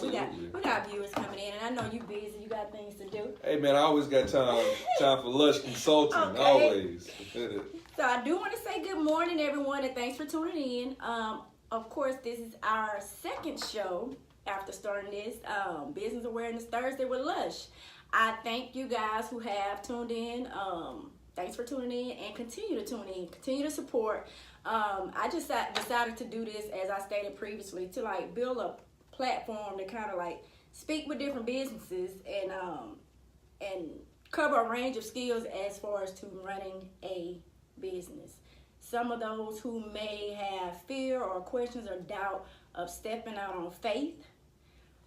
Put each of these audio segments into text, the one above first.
Absolutely. We got viewers coming in, and I know you busy. You got things to do. Hey, man, I always got time for Lush Consulting, Okay. always. So I do want to say good morning, everyone, and thanks for tuning in. Of course, this is our second show after starting this Business Awareness Thursday with Lush. I thank you guys who have tuned in. Thanks for tuning in and continue to tune in, continue to support. I just decided to do this, as I stated previously, to like build a platform to kind of like speak with different businesses and cover a range of skills as far as to running a business. Some of those who may have fear or questions or doubt of stepping out on faith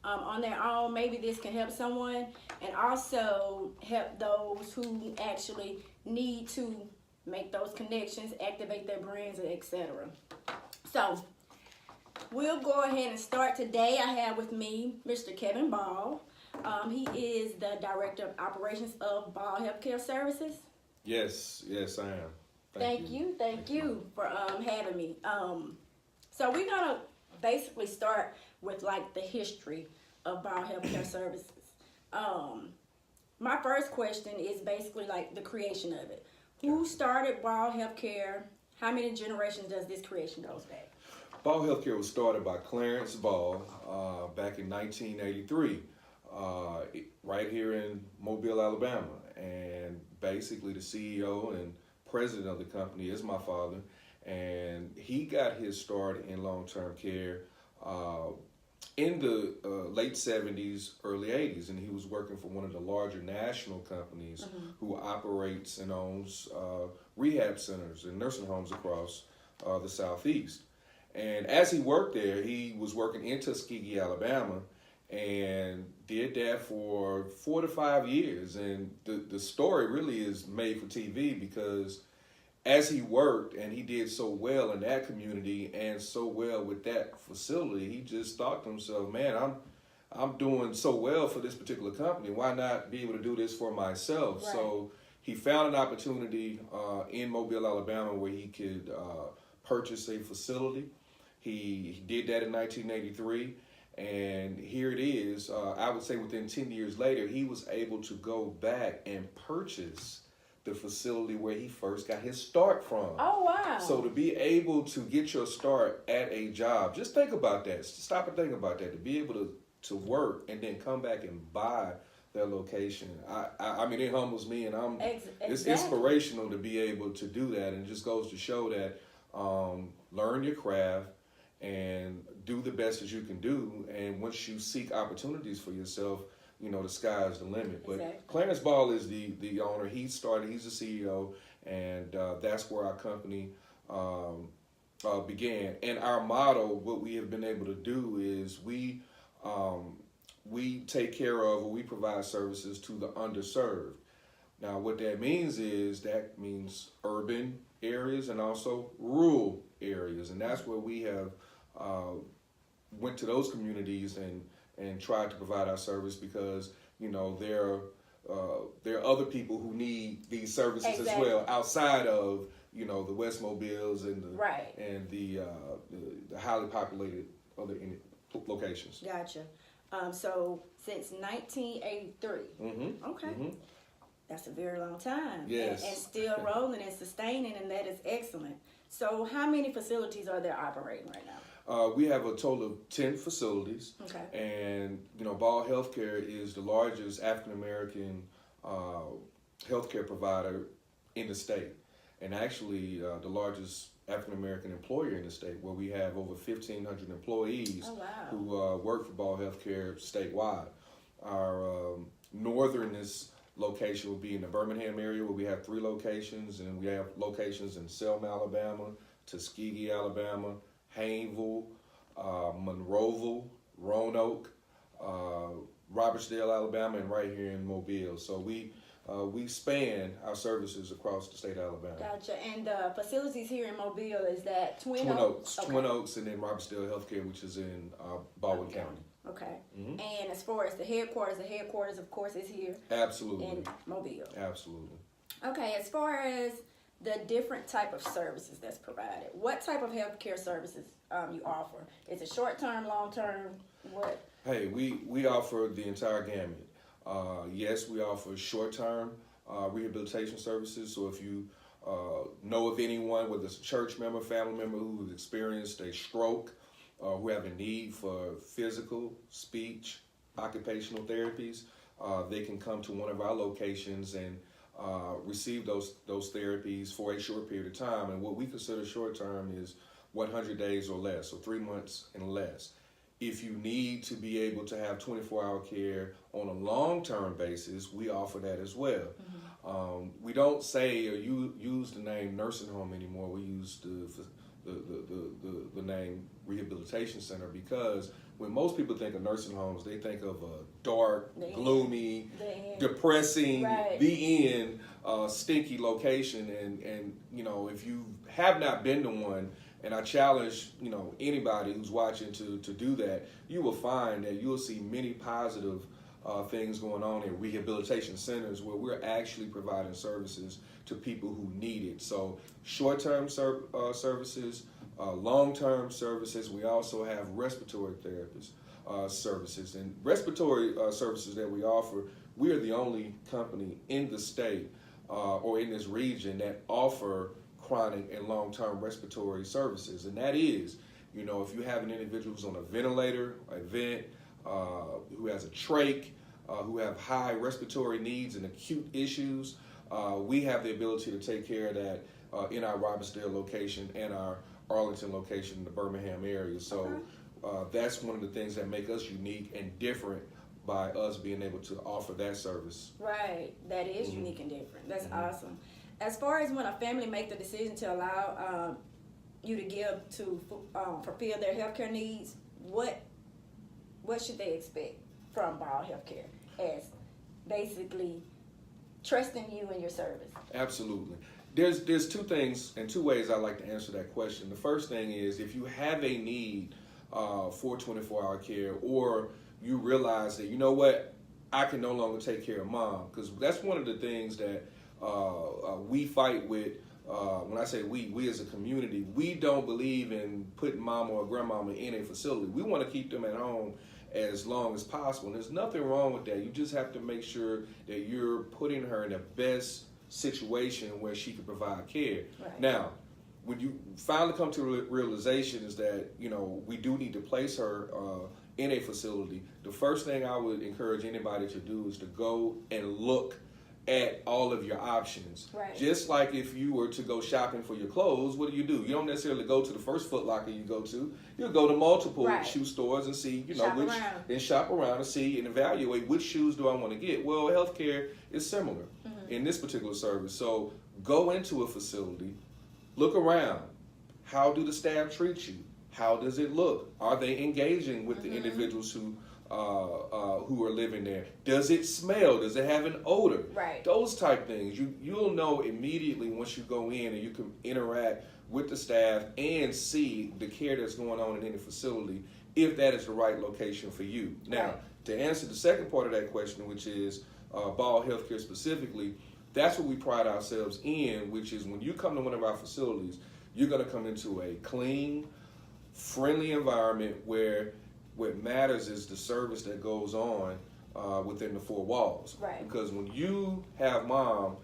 on their own, maybe this can help someone, and also help those who actually need to make those connections, activate their brands, etc. So we'll go ahead and start today. I have with me Mr. Kevin Ball. He is the Director of Operations of Ball Healthcare Services. Yes, I am. Thank you for having me. So we're gonna basically start with like the history of Ball Healthcare Services. My first question is basically like the creation of it. Who started Ball Healthcare? How many generations does this creation goes back? Ball Healthcare was started by Clarence Ball back in 1983, right here in Mobile, Alabama. And basically the CEO and president of the company is my father. And he got his start in long-term care in the late 70s, early 80s, and he was working for one of the larger national companies who operates and owns rehab centers and nursing homes across the Southeast. And as he worked there, he was working in Tuskegee, Alabama, and did that for 4 to 5 years. And the story really is made for TV because as he worked and he did so well in that community and so well with that facility, he just thought to himself, man, I'm doing so well for this particular company. Why not be able to do this for myself? Right. So he found an opportunity in Mobile, Alabama, where he could purchase a facility. He did that in 1983. And here it is, I would say within 10 years later, he was able to go back and purchase the facility where he first got his start from. Oh, wow. So to be able to get your start at a job, just think about that. Stop and think about that. To be able to work and then come back and buy their location. I mean, it humbles me, and it's inspirational to be able to do that. And it just goes to show that learn your craft and do the best that you can do. And once you seek opportunities for yourself, you know, the sky is the limit. But exactly. Clarence Ball is the owner. He's the CEO, and that's where our company began. And our motto, what we have been able to do is we take care of, or we provide services to the underserved. Now, what that means urban areas and also rural areas. And that's where we have went to those communities and tried to provide our service because, you know, there are other people who need these services as well outside of, you know, the West Mobiles and the highly populated other locations. Gotcha. So since 1983. Okay. That's a very long time. Yes. And still rolling and sustaining, and that is excellent. So how many facilities are there operating right now? We have a total of 10 facilities. Okay. And, you know, Ball Healthcare is the largest African-American healthcare provider in the state. And actually the largest African-American employer in the state, where we have over 1,500 employees who work for Ball Healthcare statewide. Our northernest location will be in the Birmingham area, where we have 3 locations, and we have locations in Selma, Alabama, Tuskegee, Alabama, Hayneville, Monroeville, Roanoke, Robertsdale, Alabama, and right here in Mobile. So we span our services across the state of Alabama. Gotcha. And facilities here in Mobile, is that Twin Oaks? Okay. Twin Oaks, and then Robertsdale Healthcare, which is in Baldwin County. Okay. And as far as the headquarters of course is here. Absolutely. In Mobile. Absolutely. Okay, as far as the different type of services that's provided, what type of healthcare services you offer? Is it short-term, long-term? What? Hey, we offer the entire gamut. Yes, we offer short-term rehabilitation services. So if you know of anyone, whether it's a church member, family member who's experienced a stroke, who have a need for physical, speech, occupational therapies, they can come to one of our locations and receive those therapies for a short period of time. And what we consider short-term is 100 days or less, so 3 months and less. If you need to be able to have 24-hour care on a long-term basis, we offer that as well. We don't say or use the name nursing home anymore. We use the name rehabilitation center, because when most people think of nursing homes, they think of a dark, gloomy, depressing, right. the end, stinky location. And if you have not been to one, and I challenge, anybody who's watching to do that, you will find that you'll see many positive things going on in rehabilitation centers where we're actually providing services to people who need it. So short-term services, long-term services. We also have respiratory therapist services. And respiratory services that we offer, we are the only company in the state or in this region that offer chronic and long-term respiratory services. And that is, if you have an individual who's on a ventilator, a vent, who has a trach, who have high respiratory needs and acute issues, we have the ability to take care of that in our Robbinsdale location and our Arlington location in the Birmingham area. So that's one of the things that make us unique and different by us being able to offer that service. Right, that is unique and different. That's awesome. As far as when a family make the decision to allow you to give to fulfill their healthcare needs, what should they expect from Ball Healthcare as basically trusting you and your service? Absolutely. There's two things and two ways I like to answer that question. The first thing is, if you have a need for 24-hour care, or you realize that, I can no longer take care of mom, because that's one of the things that we fight with. When I say we as a community, we don't believe in putting mama or grandmama in a facility. We want to keep them at home as long as possible. And there's nothing wrong with that. You just have to make sure that you're putting her in the best situation where she can provide care. Right. Now, when you finally come to the realization is that, we do need to place her in a facility, the first thing I would encourage anybody to do is to go and look at all of your options. Right. Just like if you were to go shopping for your clothes, what do? You don't necessarily go to the first Foot Locker you go to. You'll go to multiple shoe stores and see, shop around and see and evaluate which shoes do I want to get. Well, healthcare is similar in this particular service. So go into a facility, look around. How do the staff treat you? How does it look? Are they engaging with the individuals who are living there? Does it smell? Does it have an odor? Right. Those type things. You'll know immediately once you go in and you can interact with the staff and see the care that's going on in any facility, if that is the right location for you. Now, to answer the second part of that question, which is Ball Healthcare specifically, that's what we pride ourselves in, which is when you come to one of our facilities, you're going to come into a clean, friendly environment where what matters is the service that goes on within the four walls. Right. Because when you have mom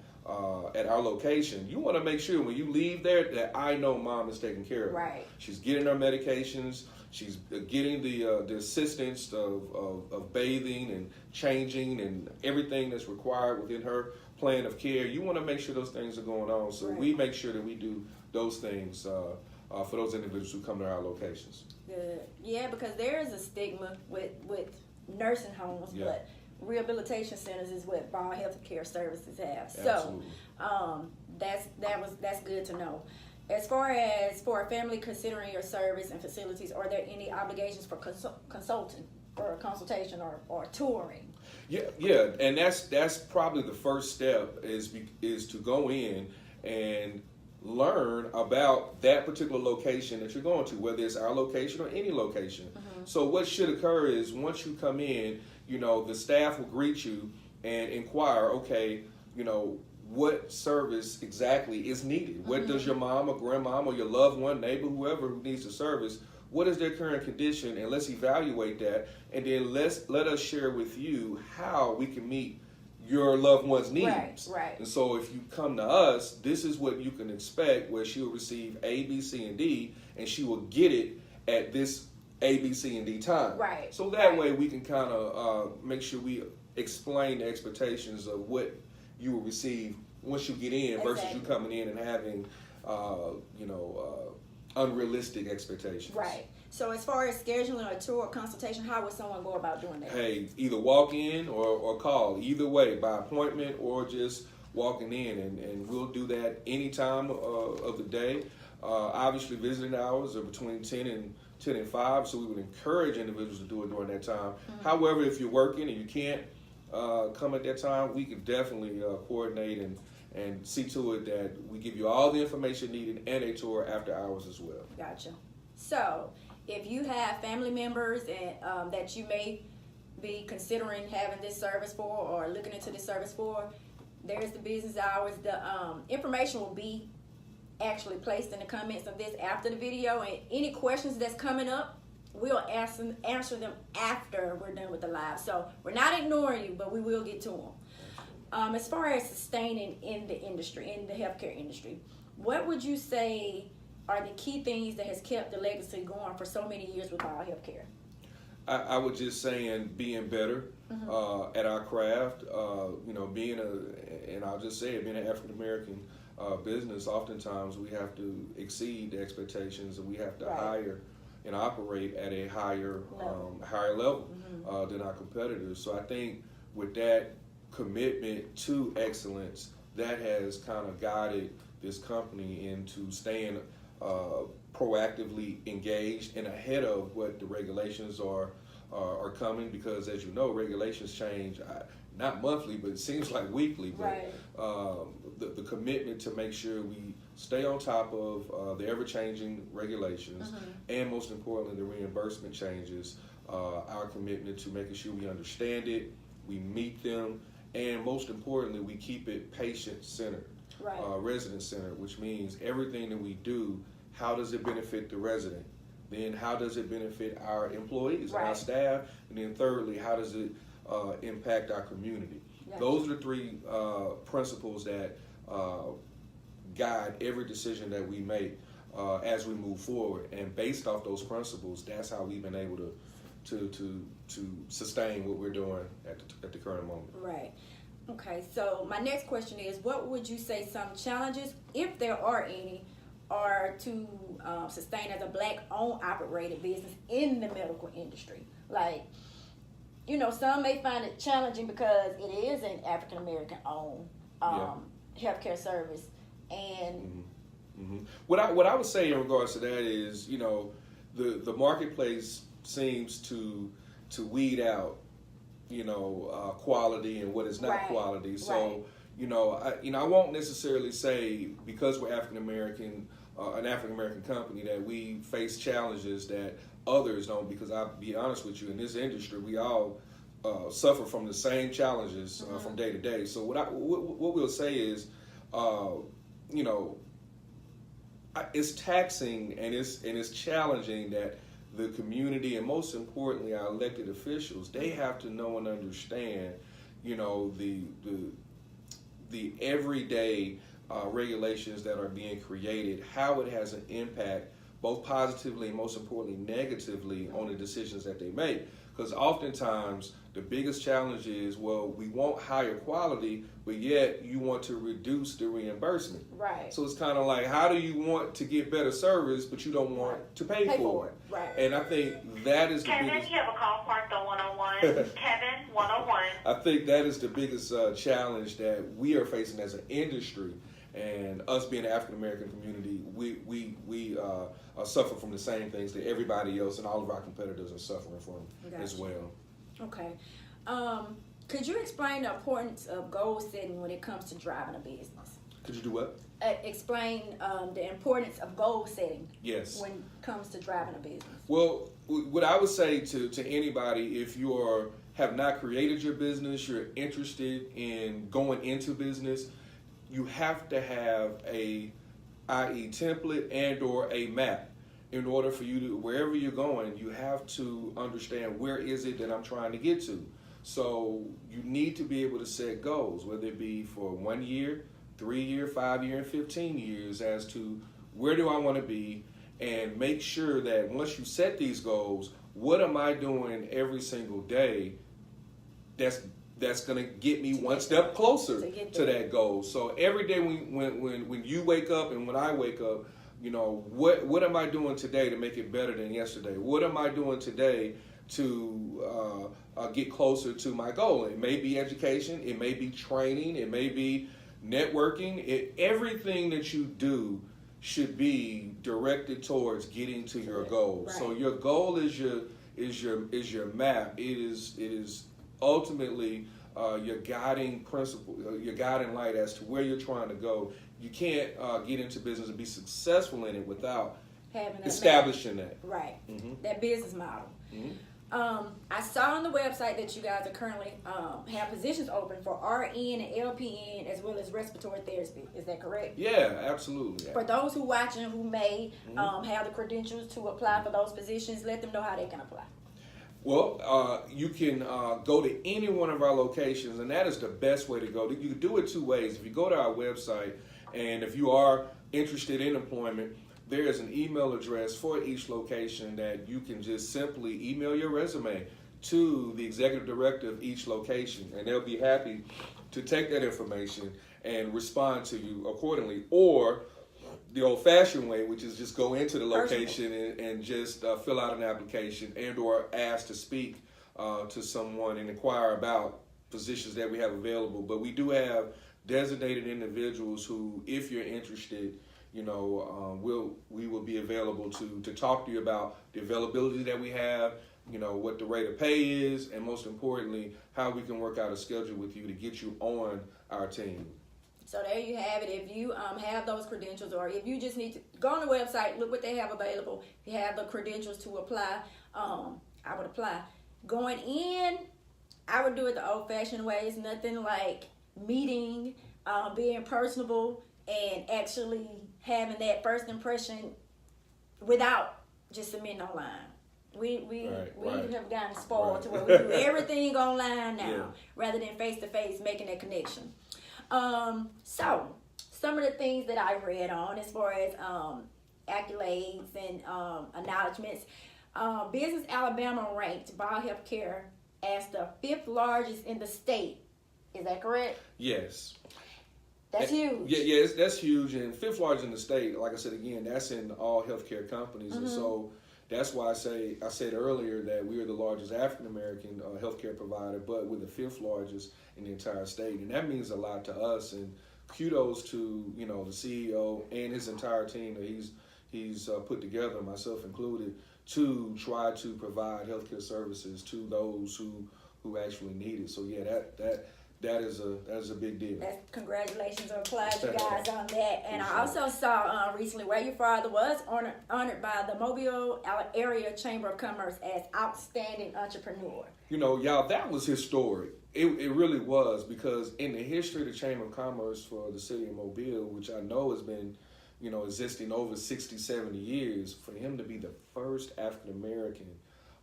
at our location, you want to make sure when you leave there that I know mom is taken care of. Right. She's getting her medications. She's getting the assistance of bathing and changing and everything that's required within her plan of care. You want to make sure those things are going on. So we make sure that we do those things for those individuals who come to our locations. Good. Yeah, because there is a stigma with nursing homes, but rehabilitation centers is what Ball Healthcare Services have. So that's good to know. As far as for a family considering your service and facilities, are there any obligations for consulting or consultation or touring? Yeah, and that's probably the first step is to go in and learn about that particular location that you're going to, whether it's our location or any location. So what should occur is once you come in, the staff will greet you and inquire, okay, what service exactly is needed? What does your mom or grandmom or your loved one, neighbor, whoever who needs the service, what is their current condition, and let's evaluate that, and then let us share with you how we can meet your loved one's needs. Right. And so if you come to us, this is what you can expect, where she will receive A, B, C, and D, and she will get it at this A, B, C, and D time. Right. So that way we can kind of make sure we explain the expectations of what you will receive once you get in versus you coming in and having, unrealistic expectations. Right. So as far as scheduling a tour or consultation, how would someone go about doing that? Hey, either walk in or call. Either way, by appointment or just walking in. And we'll do that any time of the day. Obviously, visiting hours are between 10 and 5, so we would encourage individuals to do it during that time. Mm-hmm. However, if you're working and you can't come at that time, we can definitely coordinate and see to it that we give you all the information needed and a tour after hours as well. Gotcha. So, if you have family members and that you may be considering having this service for or looking into this service for, there's the business hours. The information will be actually placed in the comments of this after the video, and any questions that's coming up, we'll answer them after we're done with the live. So we're not ignoring you, but we will get to them. As far as sustaining in the industry, in the healthcare industry, what would you say are the key things that has kept the legacy going for so many years with all healthcare? I would just saying being better at our craft, being and I'll just say it, being an African American business, oftentimes we have to exceed the expectations, and we have to hire and operate at a higher level than our competitors. So I think with that commitment to excellence, that has kind of guided this company into staying proactively engaged and ahead of what the regulations are coming, because as you know, regulations change not monthly, but it seems like weekly. But the commitment to make sure we stay on top of the ever-changing regulations, and most importantly, the reimbursement changes, our commitment to making sure we understand it, we meet them, and most importantly, we keep it patient-centered, resident-centered, which means everything that we do, how does it benefit the resident? Then how does it benefit our employees and our staff? And then thirdly, how does it impact our community? Those are the three principles that guide every decision that we make as we move forward. And based off those principles, that's how we've been able to sustain what we're doing at the current moment. Right. Okay, so my next question is, what would you say some challenges, if there are any, are to sustain as a Black-owned operated business in the medical industry? Like, some may find it challenging because it is an African American owned healthcare service, and what I would say in regards to that is, the marketplace seems to weed out quality and what is not quality. So I won't necessarily say because we're African American, an African American company, that we face challenges that others don't. Because I'll be honest with you, in this industry, we all suffer from the same challenges from day to day. So what we'll say is, it's taxing and it's challenging that the community, and most importantly our elected officials, they have to know and understand, the everyday regulations that are being created, how it has an impact, both positively and most importantly negatively, on the decisions that they make. Because oftentimes the biggest challenge is, well, we want higher quality, but yet you want to reduce the reimbursement. Right. So it's kind of like, how do you want to get better service, but you don't want to pay for it? Right. And I think that is the biggest... Kevin, you have a call marked on 101. Kevin, 101. I think that is the biggest challenge that we are facing as an industry, and us being an African American community, we suffer from the same things that everybody else and all of our competitors are suffering from as well. Okay. Could you explain the importance of goal setting when it comes to driving a business? Could you do what? Explain the importance of goal setting. Yes. When it comes to driving a business. Well, what I would say to anybody, if you have not created your business, you're interested in going into business, you have to have a, i.e. template and or a map. in order for you to, wherever you're going, you have to understand where is it that I'm trying to get to. So you need to be able to set goals, whether it be for 1 year, 3 year, 5 year, and 15 years, as to where do I want to be, and make sure that once you set these goals, what am I doing every single day that's going to get me one step closer to that goal. So every day when you wake up and when I wake up, you know, what am I doing today to make it better than yesterday? What am I doing today to get closer to my goal? It may be education, it may be training, it may be networking. Everything that you do should be directed towards getting to your goal. Right. So your goal is your map. It is ultimately your guiding principle, your guiding light as to where you're trying to go. You can't get into business and be successful in it without having establishing that. Right. Mm-hmm. That business model. Mm-hmm. I saw on the website that you guys are currently have positions open for RN and LPN as well as respiratory therapy. Is that correct? Yeah, absolutely. For those who watching who may have the credentials to apply for those positions, let them know how they can apply. Well, you can go to any one of our locations, and that is the best way to go. You can do it two ways. If you go to our website, and if you are interested in employment, there is an email address for each location that you can just simply email your resume to the executive director of each location, and they'll be happy to take that information and respond to you accordingly. Or the old-fashioned way, which is just go into the location and just fill out an application and or ask to speak to someone and inquire about positions that we have available. But we do have designated individuals who, if you're interested, you know, we will be available to talk to you about the availability that we have, you know, what the rate of pay is, and most importantly, how we can work out a schedule with you to get you on our team. So there you have it. If you have those credentials, or if you just need to go on the website, look what they have available. If you have the credentials to apply, I would apply. Going in, I would do it the old-fashioned way. It's nothing like meeting, being personable, and actually having that first impression without just submitting online. We have gotten spoiled to where we do everything online now, rather than face-to-face making that connection. So some of the things that I read on as far as accolades and acknowledgments, Business Alabama ranked Ball Healthcare as the 5th largest in the state. Is that correct? Yes. That's huge. Yeah, that's huge. And 5th largest in the state, like I said again, that's in all healthcare companies. Mm-hmm. And so that's why I said earlier that we are the largest African American healthcare provider, but we're the 5th largest in the entire state, and that means a lot to us. And kudos to, you know, the CEO and his entire team that he's put together, myself included, to try to provide healthcare services to those who actually need it. So yeah, that is a big deal. Congratulations and applaud you guys on that. And I also saw recently where your father was honored by the Mobile Area Chamber of Commerce as outstanding entrepreneur. You know, y'all, that was historic. It really was, because in the history of the Chamber of Commerce for the city of Mobile, which I know has been, you know, existing over 60, 70 years, for him to be the first African American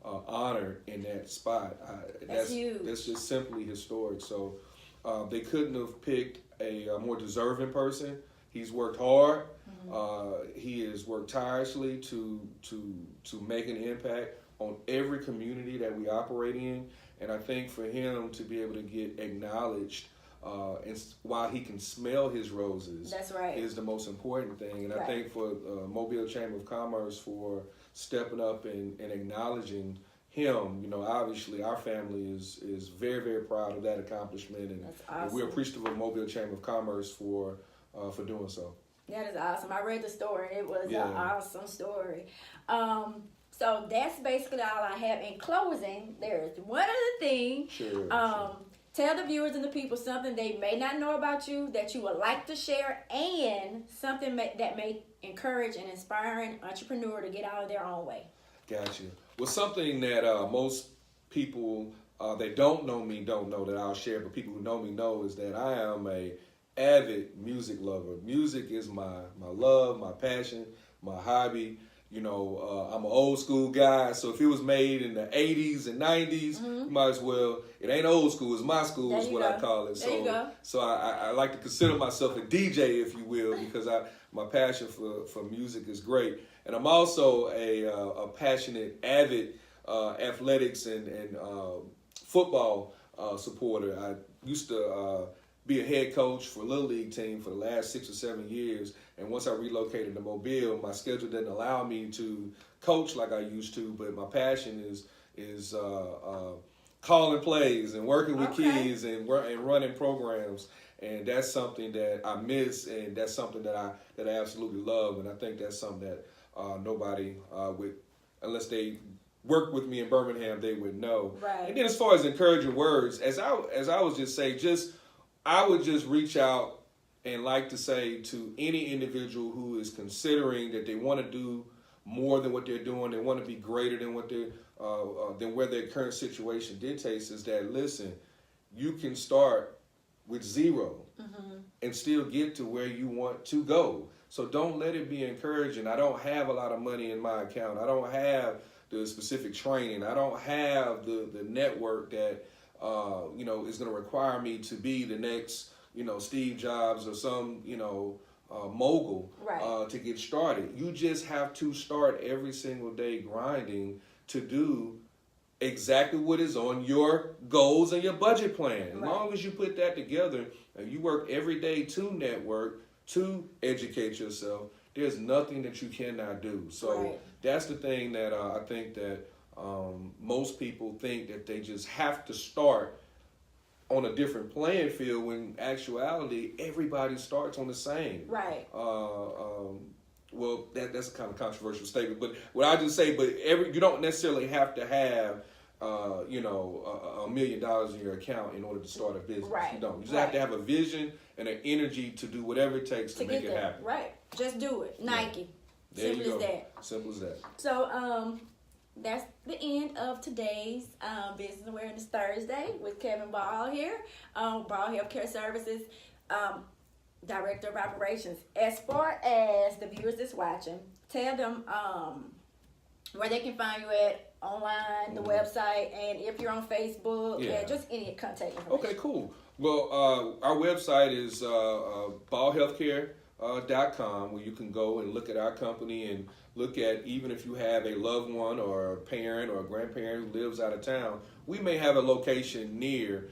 honored in that spot, that's huge. That's just simply historic. So they couldn't have picked a more deserving person. He's worked hard. Mm-hmm. He has worked tirelessly to make an impact on every community that we operate in. And I think for him to be able to get acknowledged and while he can smell his roses, that's right, is the most important thing. And I think for Mobile Chamber of Commerce for stepping up and acknowledging him, you know, obviously our family is very, very proud of that accomplishment, and awesome. We're appreciative of Mobile Chamber of Commerce for doing so. That is awesome. I read the story. It was an awesome story. So that's basically all I have. In closing, there's one other thing. Sure. Tell the viewers and the people something they may not know about you that you would like to share, and something that may encourage an inspiring entrepreneur to get out of their own way. Gotcha. Well, something that most people that don't know me don't know that I'll share, but people who know me know, is that I am a avid music lover. Music is my love, my passion, my hobby. I'm an old school guy, so if it was made in the 80s and 90s, you might as well, it ain't old school, it's my school is what I call it. There you go. So I like to consider myself a DJ, if you will, because my passion for music is great. And I'm also a passionate, avid athletics and football supporter. I used to be a head coach for a Little League team for the last 6 or 7 years. And once I relocated to Mobile, my schedule didn't allow me to coach like I used to. But my passion is calling plays and working with kids and running programs. And that's something that I miss, and that's something that I absolutely love. And I think that's something that nobody would, unless they work with me in Birmingham, they would know. Right. And then as far as encouraging words, as I was just say, I would just reach out and like to say to any individual who is considering that they want to do more than what they're doing, they want to be greater than what they're than where their current situation dictates, is that, listen, you can start with zero and still get to where you want to go. So don't let it be encouraging. I don't have a lot of money in my account. I don't have the specific training. I don't have the network that is going to require me to be the next Steve Jobs or some mogul to get started. You just have to start every single day grinding to do exactly what is on your goals and your budget plan. As long as you put that together and you work every day to network, to educate yourself, there's nothing that you cannot do. So that's the thing that I think that most people think that they just have to start on a different playing field, when in actuality everybody starts on the same. Right. Well, that's a kind of controversial statement, but what I just say, you don't necessarily have to have $1 million in your account in order to start a business. Right. You don't. You just have to have a vision and an energy to do whatever it takes to make it happen. Right. Just do it. Nike. Yeah. Simple as that. Simple as that. So that's the end of today's Business Awareness Thursday with Kevin Ball here, Ball Healthcare Services, Director of Operations. As far as the viewers that's watching, tell them where they can find you at online, the website, and if you're on Facebook, and just any contact information. Okay, cool. Well, our website is ballhealthcare.com, where you can go and look at our company and look at, even if you have a loved one or a parent or a grandparent who lives out of town, we may have a location near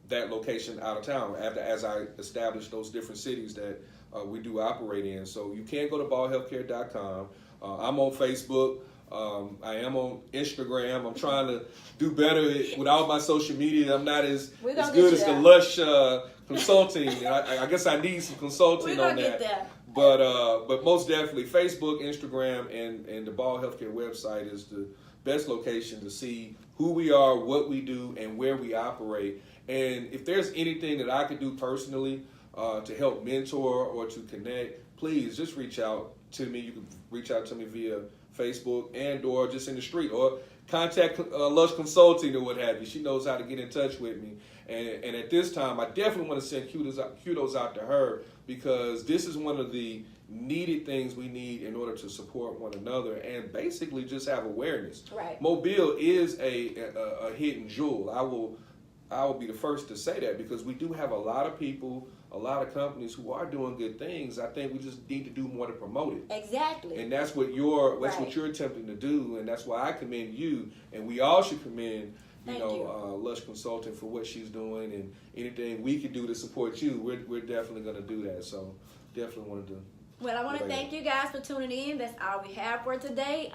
that location out of town as I establish those different cities that we do operate in. So you can go to ballhealthcare.com. I'm on Facebook. I am on Instagram. I'm trying to do better with all my social media. I'm not as good as the Lush Consulting. I guess I need some consulting on that. But most definitely Facebook, Instagram, and the Ball Healthcare website is the best location to see who we are, what we do, and where we operate. And if there's anything that I could do personally to help mentor or to connect, please just reach out to me. You can reach out to me via Facebook and or just in the street, or contact Lush Consulting or what have you. She knows how to get in touch with me. And at this time, I definitely want to send kudos out to her, because this is one of the needed things we need in order to support one another and basically just have awareness. Right. Mobile is a hidden jewel. I will be the first to say that, because we do have a lot of people, a lot of companies who are doing good things. I think we just need to do more to promote it. Exactly. And that's what you're attempting to do, and that's why I commend you, and we all should commend Lush Consulting for what she's doing, and anything we can do to support you, we're definitely going to do that. So definitely wanted to. Well, I want to thank you guys for tuning in. That's all we have for today.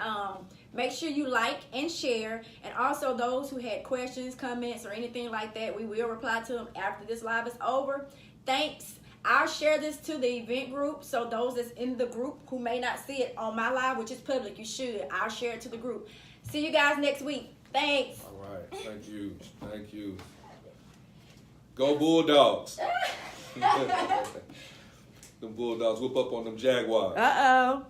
Make sure you like and share. And also those who had questions, comments, or anything like that, we will reply to them after this live is over. Thanks. I'll share this to the event group. So those that's in the group who may not see it on my live, which is public, you should. I'll share it to the group. See you guys next week. Thanks. All right. Thank you. Thank you. Go Bulldogs. Them Bulldogs whoop up on them Jaguars. Uh-oh.